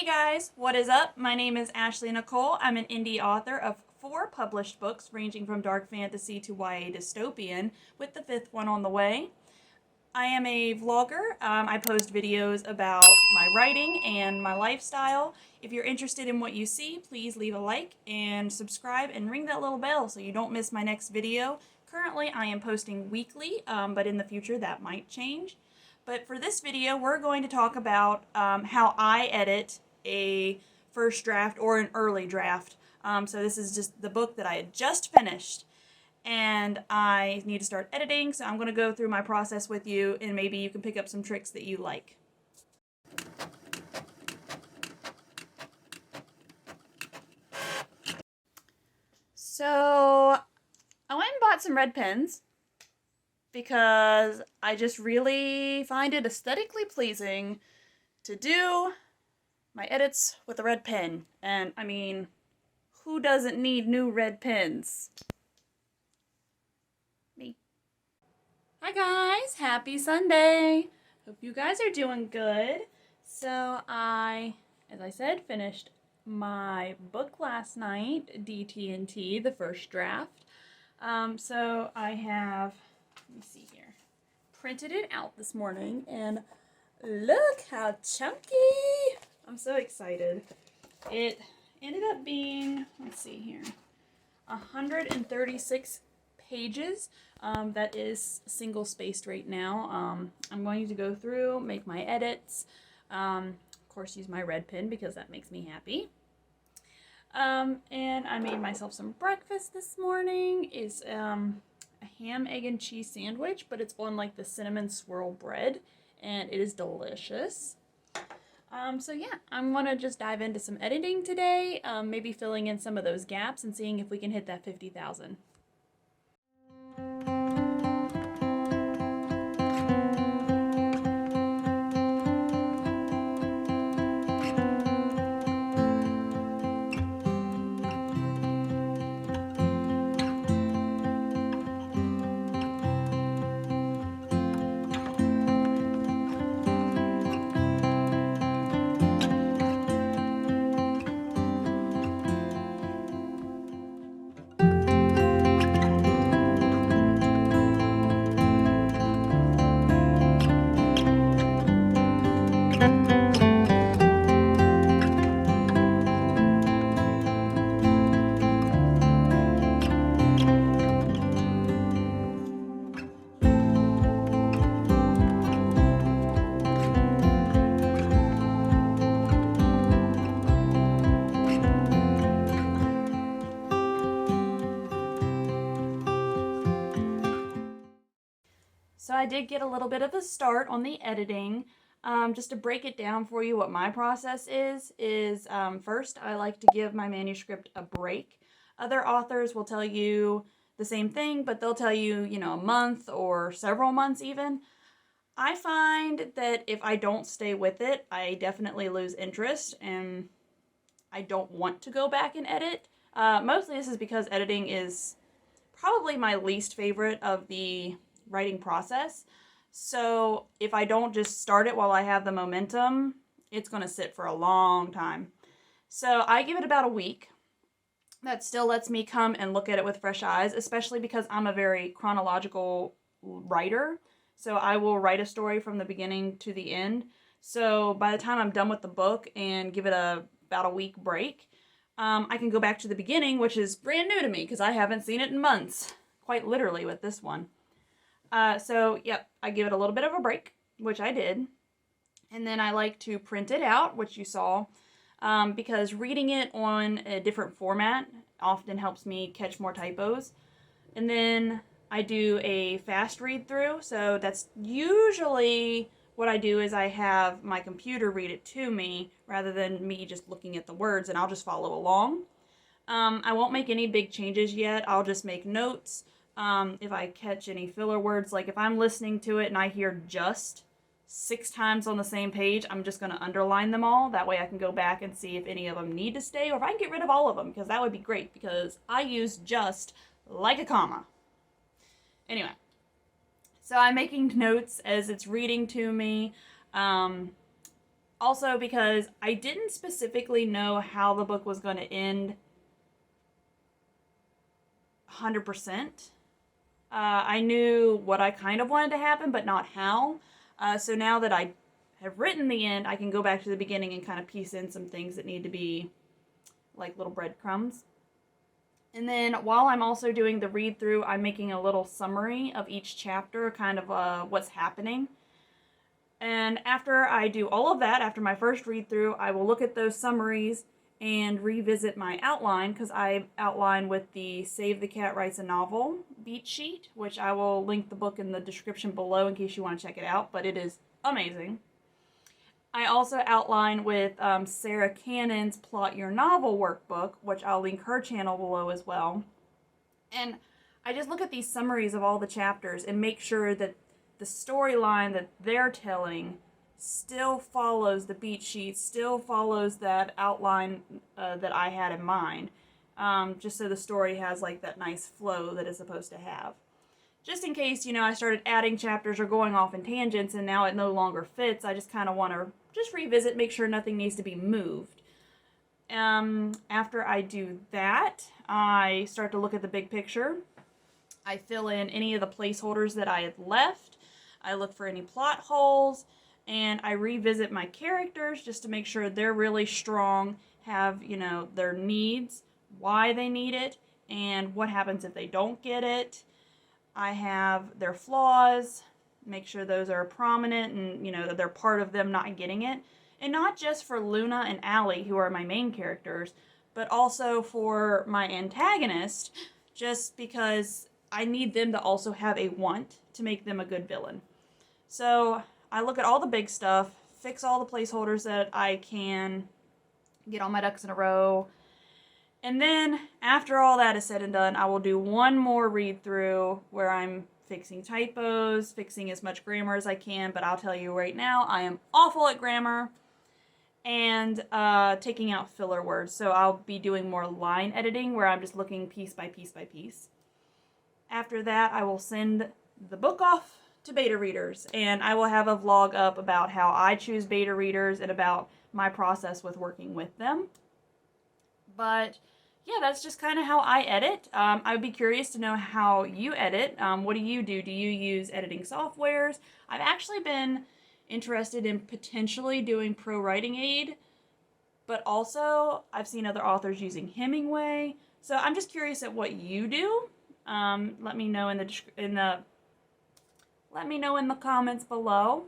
Hey guys, what is up? My name is Ashley Nicole. I'm an indie author of 4 published books ranging from dark fantasy to YA dystopian, with the 5th one on the way. I am a vlogger. I post videos about my writing and my lifestyle. If you're interested in what you see, please leave a like and subscribe and ring that little bell so you don't miss my next video. Currently, I am posting weekly, but in the future that might change. But for this video, we're going to talk about how I edit a first draft or an early draft. So this is just the book that I had just finished, and I need to start editing, so I'm going to go through my process with you, and maybe you can pick up some tricks that you like. So I went and bought some red pens because I just really find it aesthetically pleasing to do my edits with a red pen. And I mean, who doesn't need new red pens? Me. Hi guys, happy Sunday. Hope you guys are doing good. So as I said, finished my book last night, DT&T, the first draft. So I have, let me see here, printed it out this morning, and look how chunky! I'm so excited. It ended up being, let's see here, 136 pages. That is single spaced right now. I'm going to go through, make my edits, of course use my red pen because that makes me happy. And I made myself some breakfast this morning. It's a ham, egg, and cheese sandwich, but it's on like the cinnamon swirl bread, and it is delicious. So yeah, I'm gonna just dive into some editing today, maybe filling in some of those gaps and seeing if we can hit that 50,000. So I did get a little bit of a start on the editing. Just to break it down for you, what my process is first I like to give my manuscript a break. Other authors will tell you the same thing, but they'll tell you, a month or several months even. I find that if I don't stay with it, I definitely lose interest and I don't want to go back and edit. Mostly this is because editing is probably my least favorite of the writing process. So if I don't just start it while I have the momentum, it's going to sit for a long time. So I give it about a week. That still lets me come and look at it with fresh eyes, especially because I'm a very chronological writer. So I will write a story from the beginning to the end. So by the time I'm done with the book and give it about a week break, I can go back to the beginning, which is brand new to me because I haven't seen it in months, quite literally with this one. So, yep, I give it a little bit of a break, which I did. And then I like to print it out, which you saw, because reading it on a different format often helps me catch more typos. And then I do a fast read through, so that's usually what I do is I have my computer read it to me rather than me just looking at the words, and I'll just follow along. I won't make any big changes yet. I'll just make notes. If I catch any filler words, like if I'm listening to it and I hear just 6 times on the same page, I'm just going to underline them all. That way I can go back and see if any of them need to stay or if I can get rid of all of them, because that would be great because I use just like a comma. Anyway, so I'm making notes as it's reading to me. Also because I didn't specifically know how the book was going to end 100%. I knew what I kind of wanted to happen, but not how. So now that I have written the end, I can go back to the beginning and kind of piece in some things that need to be like little breadcrumbs. And then while I'm also doing the read through, I'm making a little summary of each chapter, kind of what's happening. And after I do all of that, after my first read through, I will look at those summaries and revisit my outline, because I outline with the Save the Cat Writes a Novel beat sheet, which I will link the book in the description below in case you want to check it out, but it is amazing. I also outline with Sarah Cannon's Plot Your Novel workbook, which I'll link her channel below as well. And I just look at these summaries of all the chapters and make sure that the storyline that they're telling still follows the beat sheet, still follows that outline that I had in mind, just so the story has like that nice flow that it's supposed to have. Just in case, I started adding chapters or going off in tangents and now it no longer fits, I just kind of want to just revisit, make sure nothing needs to be moved. After I do that, I start to look at the big picture. I fill in any of the placeholders that I had left. I look for any plot holes, and I revisit my characters just to make sure they're really strong, have, their needs, why they need it, and what happens if they don't get it. I have their flaws, make sure those are prominent and, that they're part of them not getting it. And not just for Luna and Allie, who are my main characters, but also for my antagonist, just because I need them to also have a want to make them a good villain. So I look at all the big stuff, fix all the placeholders that I can, get all my ducks in a row. And then after all that is said and done, I will do one more read through where I'm fixing typos, fixing as much grammar as I can, but I'll tell you right now, I am awful at grammar, and taking out filler words. So I'll be doing more line editing where I'm just looking piece by piece by piece. After that, I will send the book off to beta readers, and I will have a vlog up about how I choose beta readers and about my process with working with them. But yeah, that's just kind of how I edit. I would be curious to know how you edit. What do you do? Do you use editing softwares? I've actually been interested in potentially doing Pro Writing Aid, but also I've seen other authors using Hemingway. So I'm just curious at what you do. Let me know in the comments below.